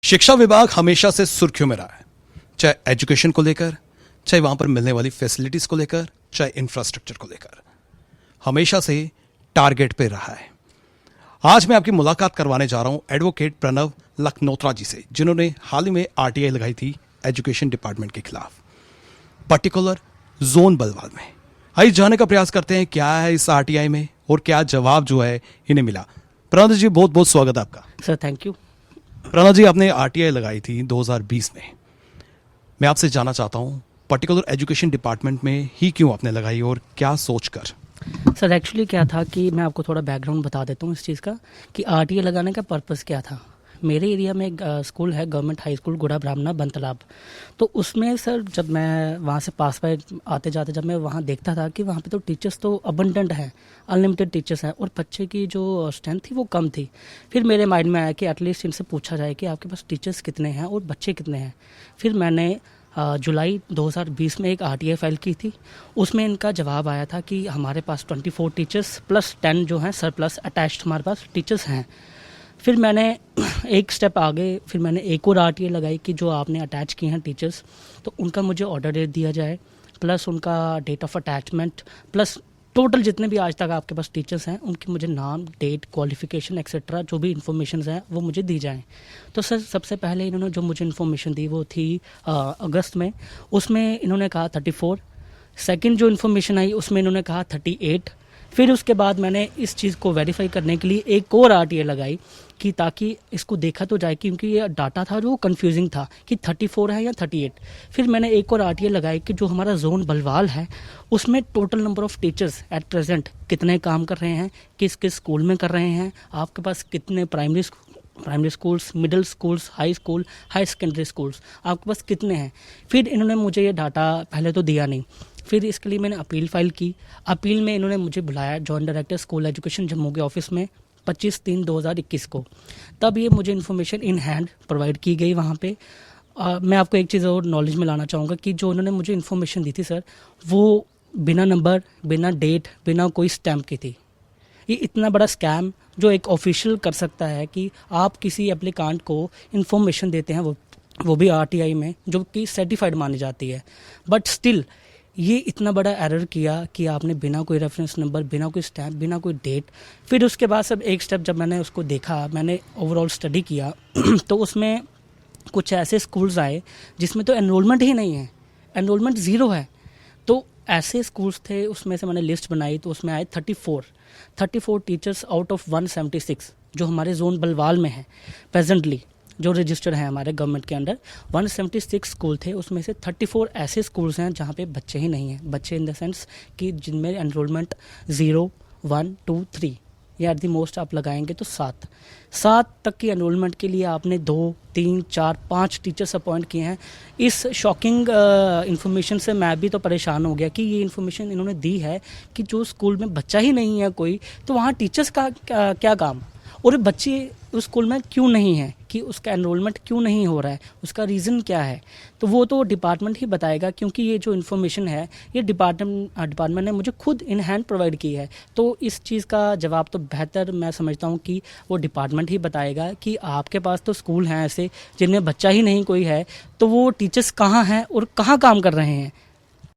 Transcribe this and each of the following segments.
शिक्षा विभाग हमेशा से सुर्खियों में रहा है, चाहे एजुकेशन को लेकर, चाहे वहां पर मिलने वाली फैसिलिटीज को लेकर, चाहे इंफ्रास्ट्रक्चर को लेकर, हमेशा से टारगेट पे रहा है। आज मैं आपकी मुलाकात करवाने जा रहा हूं एडवोकेट प्रणव लखनोत्रा जी से, जिन्होंने हाल ही में आरटीआई लगाई थी एजुकेशन डिपार्टमेंट के खिलाफ, पर्टिकुलर जोन बलवाल में। आइए जानने का प्रयास करते हैं क्या है इस आरटीआई में और क्या जवाब जो है इन्हें मिला। प्रणव जी, बहुत बहुत स्वागत है आपका। Sir thank you. Pranav ji, आपने आरटीआई लगाई थी 2020 में। मैं आपसे जानना चाहता हूं पर्टिकुलर एजुकेशन डिपार्टमेंट में ही क्यों आपने लगाई और क्या सोचकर? सर एक्चुअली क्या था कि मैं आपको थोड़ा बैकग्राउंड बता देता हूँ इस चीज़ का कि आरटीआई लगाने का पर्पस क्या था। मेरे एरिया में एक स्कूल है, गवर्नमेंट हाई स्कूल गुड़ा ब्राह्मणा बनतलाब। तो उसमें सर जब मैं वहाँ से पास बाय आते जाते जब मैं वहाँ देखता था कि वहाँ पे तो टीचर्स तो अबंडेंट हैं, अनलिमिटेड टीचर्स हैं, और बच्चे की जो स्ट्रेंथ थी वो कम थी। फिर मेरे माइंड में आया कि एटलीस्ट इनसे पूछा जाए कि आपके पास टीचर्स कितने हैं और बच्चे कितने हैं। फिर मैंने जुलाई 2020 में एक आरटीआई फाइल की थी। उसमें इनका जवाब आया था कि हमारे पास 24 टीचर्स प्लस 10 जो हैं सरप्लस अटैच्ड हमारे पास टीचर्स हैं। फिर मैंने एक स्टेप आगे फिर मैंने एक और आरटीआई लगाई कि जो आपने अटैच किए हैं टीचर्स, तो उनका मुझे ऑर्डर डेट दिया जाए, प्लस उनका date of attachment, plus total जितने भी आज तक आपके पास टीचर्स हैं उनकी मुझे नाम, डेट, क्वालिफिकेशन एक्सेट्रा जो भी इन्फॉर्मेशन हैं वो मुझे दी जाएं। तो सर सबसे पहले इन्होंने जो मुझे इन्फॉर्मेशन दी वो थी अगस्त में। उसमें इन्होंने कहा 34। सेकंड जो इन्फॉर्मेशन आई उसमें इन्होंने कहा 38। फिर उसके बाद मैंने इस चीज़ को वेरीफाई करने के लिए एक और आरटीआई लगाई कि ताकि इसको देखा तो जाए, क्योंकि ये डाटा था जो कंफ्यूजिंग था कि 34 है या 38। फिर मैंने एक और आरटीआई लगाई कि जो हमारा जोन बलवाल है उसमें total number of teachers at present कितने काम कर रहे हैं, किस किस स्कूल में कर रहे हैं, आपके पास कितने primary schools, middle schools, high school, high secondary schools आपके पास कितने हैं। फिर इन्होंने मुझे ये डाटा पहले तो दिया नहीं। फिर इसके लिए मैंने अपील फाइल की। अपील में इन्होंने मुझे बुलाया joint director school education Jammu के ऑफिस में 25/3/2021 को। तब ये मुझे इन्फॉर्मेशन इन हैंड प्रोवाइड की गई वहाँ पे। मैं आपको एक चीज़ और नॉलेज में लाना चाहूँगा कि जो उन्होंने मुझे इन्फॉर्मेशन दी थी सर, वो बिना नंबर, बिना डेट, बिना कोई स्टैम्प की थी। ये इतना बड़ा स्कैम जो एक ऑफिशियल कर सकता है कि आप किसी एप्लीकांट को इन्फॉर्मेशन देते हैं, वो भी आरटीआई में जो कि सर्टिफाइड मानी जाती है, बट स्टिल ये इतना बड़ा एरर किया कि आपने बिना कोई रेफरेंस नंबर, बिना कोई स्टैम्प, बिना कोई डेट। फिर उसके बाद सब एक स्टेप जब मैंने उसको देखा, मैंने ओवरऑल स्टडी किया तो उसमें कुछ ऐसे स्कूल्स आए जिसमें तो एनरोलमेंट ही नहीं है, एनरोलमेंट ज़ीरो है। तो ऐसे स्कूल्स थे, उसमें से मैंने लिस्ट बनाई तो उसमें आए 34 टीचर्स आउट ऑफ 176 जो हमारे जोन बलवाल में है प्रेजेंटली, जो रजिस्टर्ड हैं हमारे गवर्नमेंट के अंडर। 176 स्कूल थे, उसमें से 34 ऐसे स्कूल्स हैं जहाँ पे बच्चे ही नहीं हैं। बच्चे इन द सेंस कि जिनमें एनरोलमेंट 0, 1, 2, 3 या एट दी मोस्ट आप लगाएंगे तो 7 तक की एनरोलमेंट के लिए आपने 2, 3, 4, 5 टीचर्स अपॉइंट किए हैं। इस शॉकिंग इन्फॉर्मेशन से मैं भी तो परेशान हो गया कि ये इन्फॉर्मेशन इन्होंने दी है कि जो स्कूल में बच्चा ही नहीं है कोई, तो वहाँ टीचर्स का क्या काम, और बच्चे उस स्कूल में क्यों नहीं है, कि उसका एनरोलमेंट क्यों नहीं हो रहा है, उसका रीज़न क्या है। तो वो तो डिपार्टमेंट ही बताएगा, क्योंकि ये जो इन्फॉर्मेशन है ये डिपार्टमेंट ने मुझे खुद इन हैंड प्रोवाइड की है। तो इस चीज़ का जवाब तो बेहतर मैं समझता हूँ कि वो डिपार्टमेंट ही बताएगा कि आपके पास तो स्कूल हैं ऐसे जिनमें बच्चा ही नहीं कोई है, तो वो टीचर्स कहाँ हैं और कहाँ काम कर रहे हैं।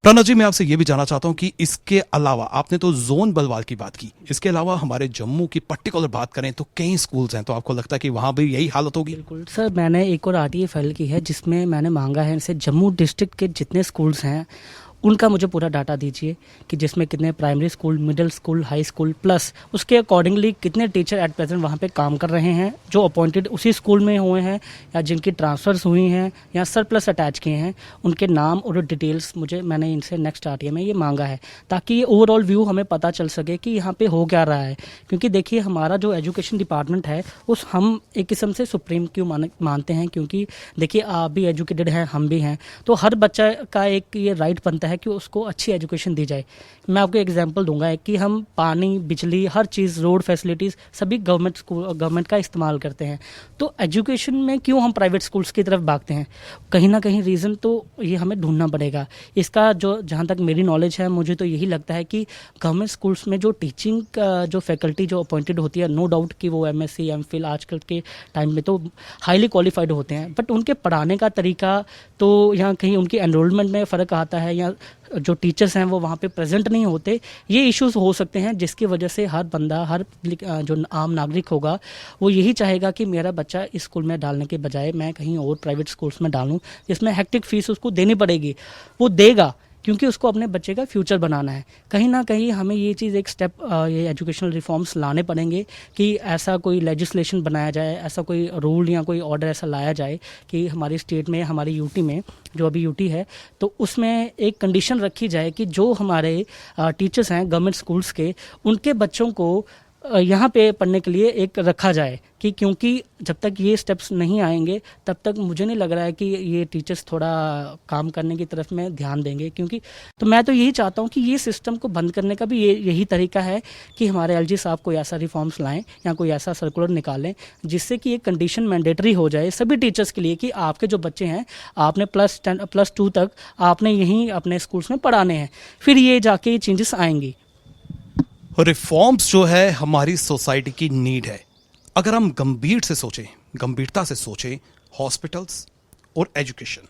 प्रणव जी, मैं आपसे ये भी जानना चाहता हूं कि इसके अलावा आपने तो जोन बलवाल की बात की, इसके अलावा हमारे जम्मू की पर्टिकुलर बात करें तो कई स्कूल्स हैं, तो आपको लगता है कि वहां भी यही हालत होगी? बिल्कुल सर, मैंने एक और आरटीआई फाइल की है जिसमें मैंने मांगा है इनसे जम्मू डिस्ट्रिक्ट के जितने स्कूल्स हैं उनका मुझे पूरा डाटा दीजिए कि जिसमें कितने primary school, middle school, high school, plus उसके अकॉर्डिंगली कितने टीचर एट प्रेजेंट वहाँ पे काम कर रहे हैं जो अपॉइंटेड उसी स्कूल में हुए हैं या जिनकी ट्रांसफ़र्स हुई हैं या सरप्लस अटैच किए हैं, उनके नाम और डिटेल्स मैंने इनसे नेक्स्ट आरटीआई में ये मांगा है, ताकि ये ओवरऑल व्यू हमें पता चल सके कि यहाँ पे हो क्या रहा है। क्योंकि देखिए हमारा जो एजुकेशन डिपार्टमेंट है उस हम एक किस्म से सुप्रीम क्यों मानते हैं, क्योंकि देखिए आप भी एजुकेटेड हैं, हम भी हैं, तो हर बच्चा का एक ये राइट बनता है है कि उसको अच्छी एजुकेशन दी जाए। मैं आपको एग्जांपल दूंगा कि हम पानी, बिजली, हर चीज़, रोड फैसिलिटीज़ सभी गवर्नमेंट का इस्तेमाल करते हैं। तो एजुकेशन में क्यों हम प्राइवेट स्कूल्स की तरफ भागते हैं? कहीं ना कहीं रीज़न तो ये हमें ढूंढना पड़ेगा। इसका जो जहाँ तक मेरी नॉलेज है, मुझे तो यही लगता है कि गवर्नमेंट स्कूल्स में जो टीचिंग जो फैकल्टी जो अपॉइंटेड होती है, नो डाउट कि वो MSc MPhil आजकल के टाइम में तो हाईली क्वालिफाइड होते हैं, बट उनके पढ़ाने का तरीका तो यहाँ कहीं उनकी एनरोलमेंट में फ़र्क आता है, या जो टीचर्स हैं वो वहाँ पे प्रेजेंट नहीं होते। ये इश्यूज हो सकते हैं जिसकी वजह से हर बंदा, हर जो आम नागरिक होगा वो यही चाहेगा कि मेरा बच्चा इस स्कूल में डालने के बजाय मैं कहीं और प्राइवेट स्कूल्स में डालूं, जिसमें हेक्टिक फीस उसको देनी पड़ेगी। वो देगा क्योंकि उसको अपने बच्चे का फ्यूचर बनाना है। कहीं ना कहीं हमें ये चीज़ एक स्टेप, ये एजुकेशनल रिफॉर्म्स लाने पड़ेंगे कि ऐसा कोई लेजिस्लेशन बनाया जाए, ऐसा कोई रूल या कोई ऑर्डर ऐसा लाया जाए कि हमारी स्टेट में, हमारी यूटी में, जो अभी यूटी है, तो उसमें एक कंडीशन रखी जाए कि जो हमारे टीचर्स हैं गवर्नमेंट स्कूल्स के, उनके बच्चों को यहाँ पे पढ़ने के लिए एक रखा जाए। कि क्योंकि जब तक ये स्टेप्स नहीं आएंगे तब तक मुझे नहीं लग रहा है कि ये टीचर्स थोड़ा काम करने की तरफ में ध्यान देंगे। क्योंकि तो मैं तो यही चाहता हूँ कि ये सिस्टम को बंद करने का भी यही तरीका है कि हमारे LG साहब कोई ऐसा रिफॉर्म्स लाएं या कोई ऐसा सर्कुलर निकालें जिससे कि एक कंडीशन मैंडेटरी हो जाए सभी टीचर्स के लिए कि आपके जो बच्चे हैं, आपने +2 तक आपने यहीं अपने स्कूल्स में पढ़ाने हैं, फिर ये जाके ये चेंजेस आएंगी। रिफॉर्म्स जो है हमारी सोसाइटी की नीड है। अगर हम गंभीरता से सोचें हॉस्पिटल्स और एजुकेशन,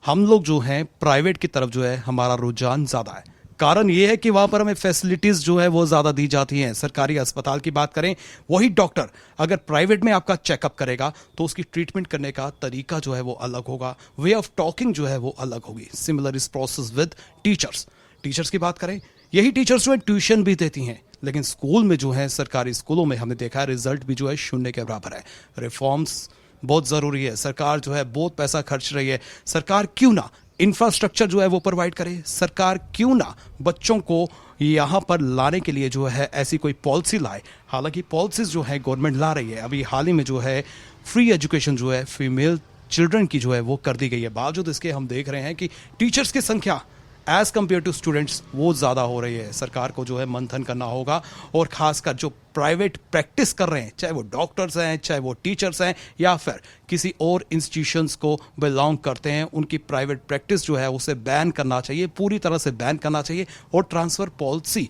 हम लोग जो हैं प्राइवेट की तरफ जो है हमारा रुझान ज़्यादा है। कारण ये है कि वहाँ पर हमें फैसिलिटीज़ जो है वो ज़्यादा दी जाती हैं। सरकारी अस्पताल की बात करें, वही डॉक्टर अगर प्राइवेट में आपका चेकअप करेगा तो उसकी ट्रीटमेंट करने का तरीका जो है वो अलग होगा, वे ऑफ टॉकिंग जो है वो अलग होगी। सिमिलर इस प्रोसेस विद टीचर्स की बात करें, यही टीचर्स जो है ट्यूशन भी देती हैं, लेकिन स्कूल में जो है, सरकारी स्कूलों में हमने देखा है रिजल्ट भी जो है 0 के बराबर है। रिफॉर्म्स बहुत ज़रूरी है। सरकार जो है बहुत पैसा खर्च रही है। सरकार क्यों ना इंफ्रास्ट्रक्चर जो है वो प्रोवाइड करे, सरकार क्यों ना बच्चों को यहाँ पर लाने के लिए जो है ऐसी कोई पॉलिसी लाए। हालांकि पॉलिसीज जो है गवर्नमेंट ला रही है। अभी हाल ही में जो है फ्री एजुकेशन जो है फीमेल चिल्ड्रन की जो है वो कर दी गई है। बावजूद इसके हम देख रहे हैं कि टीचर्स की संख्या एज कम्पेयर टू स्टूडेंट्स वो ज़्यादा हो रही है। सरकार को जो है मंथन करना होगा, और ख़ासकर जो प्राइवेट प्रैक्टिस कर रहे हैं, चाहे वो डॉक्टर्स हैं, चाहे वो टीचर्स हैं, या फिर किसी और इंस्टीट्यूशंस को बिलोंग करते हैं, उनकी प्राइवेट प्रैक्टिस जो है उसे बैन करना चाहिए, पूरी तरह से बैन करना चाहिए। और ट्रांसफ़र पॉलिसी,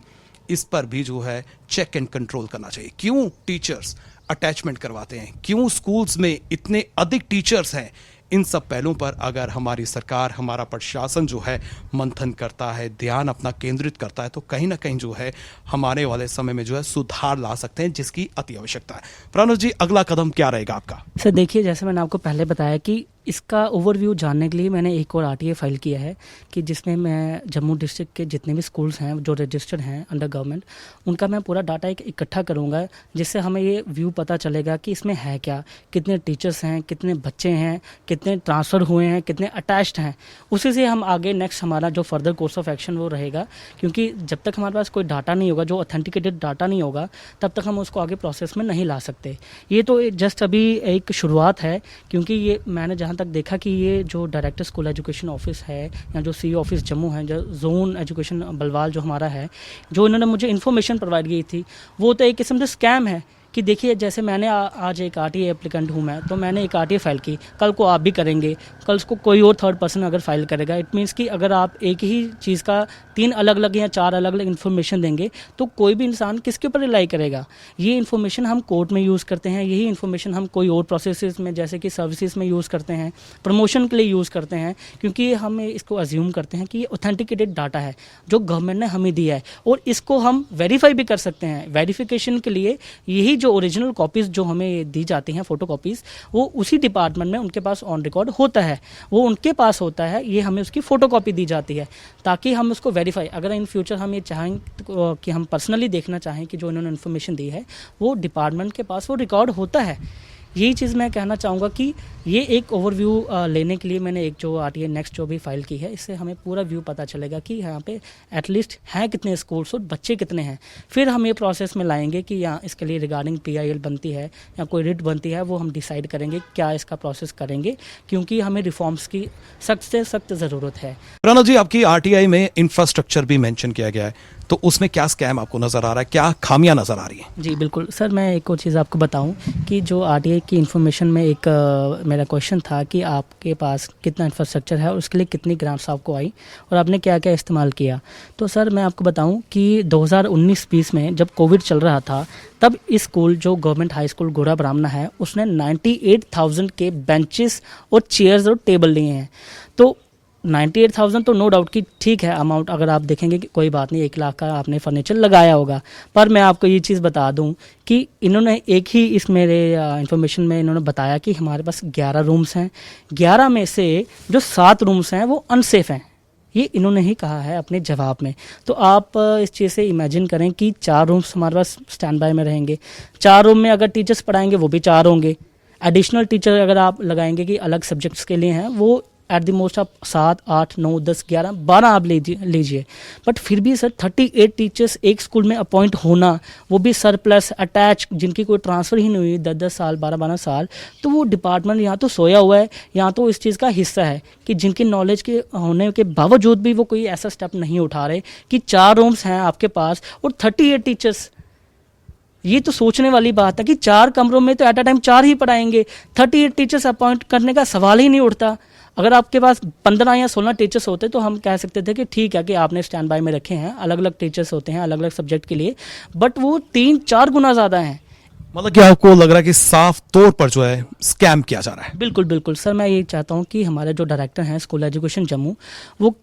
इस पर भी जो है चेक एंड कंट्रोल करना चाहिए। क्यों टीचर्स अटैचमेंट करवाते हैं, क्यों स्कूल्स में इतने अधिक टीचर्स हैं, इन सब पहलुओं पर अगर हमारी सरकार, हमारा प्रशासन जो है मंथन करता है, ध्यान अपना केंद्रित करता है, तो कहीं ना कहीं जो है हमारे वाले समय में जो है सुधार ला सकते हैं, जिसकी अति आवश्यकता है। प्राणव जी, अगला कदम क्या रहेगा आपका? सर देखिए, जैसे मैंने आपको पहले बताया कि इसका ओवरव्यू जानने के लिए मैंने एक और RTA फाइल किया है कि जिसमें मैं जम्मू डिस्ट्रिक्ट के जितने भी स्कूल्स हैं जो रजिस्टर्ड हैं अंडर गवर्नमेंट, उनका मैं पूरा डाटा इकट्ठा करूंगा, जिससे हमें ये व्यू पता चलेगा कि इसमें है क्या, कितने टीचर्स हैं, कितने बच्चे हैं, कितने ट्रांसफ़र हुए हैं, कितने अटैच्ड हैं। उसी से हम आगे नेक्स्ट हमारा जो फर्दर कोर्स ऑफ एक्शन वो रहेगा। क्योंकि जब तक हमारे पास कोई डाटा नहीं होगा, जो ऑथेंटिकेटेड डाटा नहीं होगा, तब तक हम उसको आगे प्रोसेस में नहीं ला सकते। ये तो जस्ट अभी एक शुरुआत है, क्योंकि ये मैंने जहाँ तक देखा कि ये जो डायरेक्टर स्कूल एजुकेशन ऑफिस है या जो CEO ऑफिस जम्मू है, जो जोन एजुकेशन बलवाल जो हमारा है, जो इन्होंने मुझे इन्फॉर्मेशन प्रोवाइड की थी, वो तो एक किस्म से स्कैम है। कि देखिए, जैसे मैंने आज एक RTA एप्लीकेंट हूँ मैं, तो मैंने एक RTA फाइल की, कल को आप भी करेंगे, कल उसको कोई और थर्ड पर्सन अगर फाइल करेगा, इट मीन्स कि अगर आप एक ही चीज़ का 3 अलग अलग या 4 अलग अलग इन्फॉर्मेशन देंगे तो कोई भी इंसान किसके ऊपर रिलाई करेगा। ये इन्फॉर्मेशन हम कोर्ट में यूज़ करते हैं, यही इन्फॉर्मेशन हम कोई और प्रोसेस में जैसे कि सर्विसेज में यूज़ करते हैं, प्रमोशन के लिए यूज़ करते हैं, क्योंकि हम इसको अज्यूम करते हैं कि ये ऑथेंटिकेटेड डाटा है जो गवर्नमेंट ने हमें दिया है, और इसको हम वेरीफाई भी कर सकते हैं। वेरिफिकेशन के लिए यही जो ओरिजिनल कॉपीज़ जो हमें दी जाती हैं, फ़ोटो कॉपीज़, वो उसी डिपार्टमेंट में उनके पास ऑन रिकॉर्ड होता है, वो उनके पास होता है, ये हमें उसकी फ़ोटो कॉपी दी जाती है ताकि हम उसको वेरीफाई, अगर इन फ्यूचर हम ये चाहें कि हम पर्सनली देखना चाहें कि जो इन्होंने इन्फॉर्मेशन दी है वो डिपार्टमेंट के पास वो रिकॉर्ड होता है। यही चीज़ मैं कहना चाहूँगा कि ये एक ओवरव्यू लेने के लिए मैंने एक जो आरटीआई नेक्स्ट जो भी फाइल की है, इससे हमें पूरा व्यू पता चलेगा कि यहाँ पे एटलीस्ट हैं कितने स्कूल्स और बच्चे कितने हैं। फिर हम ये प्रोसेस में लाएंगे कि यहाँ इसके लिए रिगार्डिंग पीआईएल बनती है या कोई रिट बनती है, वो हम डिसाइड करेंगे क्या इसका प्रोसेस करेंगे, क्योंकि हमें रिफॉर्म्स की सख्त से सख्त ज़रूरत है। प्रणव जी, आपकी आरटीआई में इंफ्रास्ट्रक्चर भी मेंशन किया गया है, तो उसमें क्या स्कैम आपको नजर आ रहा है, क्या खामियां नजर आ रही हैं? जी बिल्कुल सर, मैं एक और चीज़ आपको बताऊं कि जो आरटीआई की इन्फॉर्मेशन में एक मेरा क्वेश्चन था कि आपके पास कितना इंफ्रास्ट्रक्चर है और उसके लिए कितनी ग्रांट्स आपको आई और आपने क्या क्या इस्तेमाल किया। तो सर मैं आपको बताऊं कि 2019-20 में जब कोविड चल रहा था, तब इस स्कूल जो गवर्नमेंट हाई स्कूल गोड़ा ब्राह्मणा है, उसने 98,000 के बेंचेस और चेयर्स और टेबल लिए हैं। तो 98,000 तो नो डाउट कि ठीक है अमाउंट, अगर आप देखेंगे कि कोई बात नहीं 1 लाख का आपने फर्नीचर लगाया होगा, पर मैं आपको ये चीज़ बता दूं कि इन्होंने एक ही इस मेरे इन्फॉर्मेशन में इन्होंने बताया कि हमारे पास 11 रूम्स हैं, 11 में से जो 7 रूम्स हैं वो अनसेफ हैं। ये इन्होंने ही कहा है अपने जवाब में। तो आप इस चीज़ से इमेजिन करें कि 4 रूम्स हमारे पास स्टैंड बाय में रहेंगे, 4 रूम में अगर टीचर्स पढ़ाएंगे वो भी 4 होंगे, एडिशनल टीचर अगर आप लगाएंगे कि अलग सब्जेक्ट्स के लिए हैं, वो एट द मोस्ट आप 7, 8, 9, 10, 11, 12 आप लीजिए। बट फिर भी सर 38 टीचर्स एक स्कूल में अपॉइंट होना, वो भी सरप्लस अटैच, जिनकी कोई ट्रांसफ़र ही नहीं हुई 10-10 साल 12-12 साल, तो वो डिपार्टमेंट यहाँ तो सोया हुआ है, यहाँ तो इस चीज़ का हिस्सा है कि जिनकी नॉलेज के होने के बावजूद भी वो कोई ऐसा स्टेप नहीं उठा रहे कि 4 रूम्स हैं आपके पास और 38 टीचर्स। ये तो सोचने वाली बात है कि 4 कमरों में तो एट अ टाइम 4 ही पढ़ाएंगे, 38 टीचर्स अपॉइंट करने का सवाल ही नहीं उठता। अगर आपके पास 15 या 16 टीचर्स होते तो हम कह सकते थे कि ठीक है कि आपने स्टैंड बाय में रखे हैं, अलग अलग टीचर्स होते हैं अलग अलग सब्जेक्ट के लिए, बट वो 3-4 गुना ज़्यादा हैं। मतलब कि आपको लग रहा है कि साफ तौर पर जो है स्कैम किया जा रहा है? बिल्कुल बिल्कुल सर, मैं ये चाहता हूँ कि हमारे जो डायरेक्टर हैं स्कूल एजुकेशन जम्मू, वो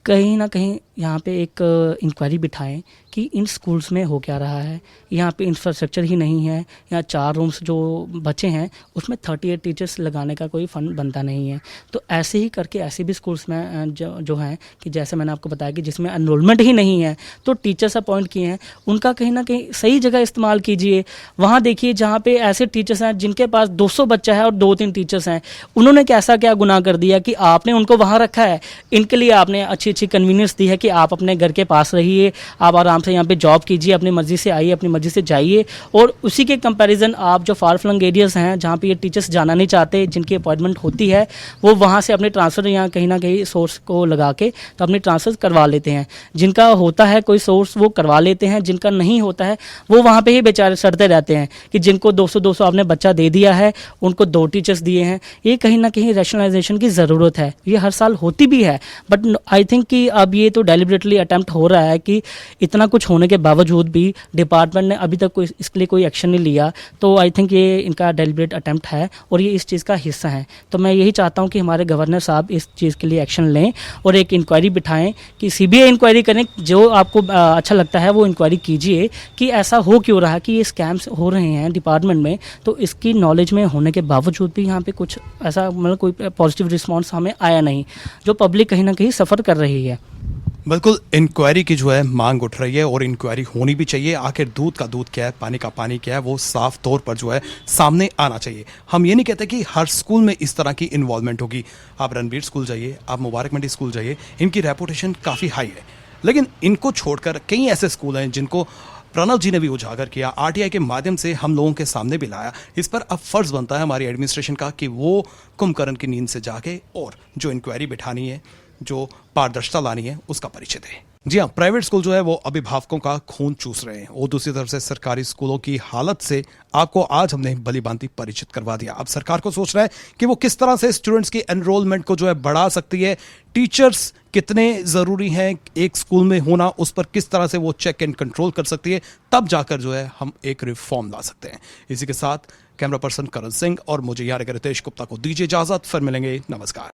कहीं ना कहीं यहाँ पे एक इंक्वायरी बिठाएं कि इन स्कूल्स में हो क्या रहा है। यहाँ पे इंफ्रास्ट्रक्चर ही नहीं है, यहाँ 4 रूम्स जो बचे हैं उसमें 38 टीचर्स लगाने का कोई फंड बनता नहीं है। तो ऐसे ही करके ऐसे भी स्कूल्स में जो हैं कि जैसे मैंने आपको बताया कि जिसमें एनरोलमेंट ही नहीं है तो टीचर्स अपॉइंट किए हैं, उनका कहीं ना कहीं सही जगह इस्तेमाल कीजिए। वहाँ देखिए जहाँ पे ऐसे टीचर्स हैं जिनके पास 200 बच्चा है और 2-3 टीचर्स हैं, उन्होंने कैसा क्या गुनाह कर दिया कि आपने उनको वहाँ रखा है। इनके लिए आपने अच्छी अच्छी कन्वीनियंस दी है कि आप अपने घर के पास रहिए, आप आराम से यहाँ पे जॉब कीजिए, अपनी मर्जी से आइए, अपनी मर्जी से जाइए, और उसी के कंपैरिजन आप जो फार फ्लंग एरियाज़ हैं जहाँ पे ये टीचर्स जाना नहीं चाहते, जिनकी अपॉइंटमेंट होती है, वो वहाँ से अपने ट्रांसफ़र यहाँ कहीं ना कहीं सोर्स को लगा के तो अपने ट्रांसफ़र करवा लेते हैं। जिनका होता है कोई सोर्स वो करवा लेते हैं, जिनका नहीं होता है वो वहाँ पर ही बेचारे सड़ते रहते हैं कि जिनको 200-200 आपने बच्चा दे दिया है, उनको 2 टीचर्स दिए हैं। ये कहीं ना कहीं रैशनलाइजेशन की ज़रूरत है, ये हर साल होती भी है, बट आई थिंक कि अब ये तो डेलिबरेटली अटेम्प्ट हो रहा है कि इतना कुछ होने के बावजूद भी डिपार्टमेंट ने अभी तक कोई इसके लिए कोई एक्शन नहीं लिया। तो आई थिंक ये इनका डेलिबरेट अटेम्प्ट है और ये इस चीज़ का हिस्सा है। तो मैं यही चाहता हूँ कि हमारे गवर्नर साहब इस चीज़ के लिए एक्शन लें और एक इंक्वायरी बिठाएं कि सीबीआई इंक्वायरी करें। जो आपको अच्छा लगता है वो इंक्वायरी कीजिए कि ऐसा हो क्यों रहा, कि ये स्कैम्स हो रहे हैं डिपार्टमेंट में, तो इसकी नॉलेज में होने के बावजूद भी यहाँ पे कुछ ऐसा मतलब कोई पॉजिटिव रिस्पॉन्स हमें आया नहीं, जो पब्लिक कहीं ना कहीं सफ़र कर रही है। बिल्कुल, इंक्वायरी की जो है मांग उठ रही है और इंक्वायरी होनी भी चाहिए। आखिर दूध का दूध क्या है, पानी का पानी क्या है, वो साफ तौर पर जो है सामने आना चाहिए। हम ये नहीं कहते कि हर स्कूल में इस तरह की इन्वॉल्वमेंट होगी। आप रणबीर स्कूल जाइए, आप मुबारक मंडी स्कूल जाइए, इनकी रेपुटेशन काफ़ी हाई है, लेकिन इनको छोड़कर कई ऐसे स्कूल हैं जिनको प्रणव जी ने भी उजागर किया, आरटीआई के माध्यम से हम लोगों के सामने भी लाया। इस पर अब फर्ज बनता है हमारी एडमिनिस्ट्रेशन का कि वो कुंभकर्ण की नींद से जाके और जो इंक्वायरी बिठानी है, जो पारदर्शिता लानी है, उसका परिचय दें। जी हाँ, प्राइवेट स्कूल जो है वो अभिभावकों का खून चूस रहे हैं और दूसरी तरफ से सरकारी स्कूलों की हालत से आपको आज हमने भली भांति परिचित करवा दिया। अब सरकार को सोचना है कि वो किस तरह से स्टूडेंट्स की एनरोलमेंट को जो है बढ़ा सकती है, टीचर्स कितने ज़रूरी हैं एक स्कूल में होना, उस पर किस तरह से वो चेक एंड कंट्रोल कर सकती है, तब जाकर जो है हम एक रिफॉर्म ला सकते हैं। इसी के साथ कैमरा पर्सन करण सिंह और मुझे यार रितेश गुप्ता को दीजिए इजाज़त, फिर मिलेंगे, नमस्कार।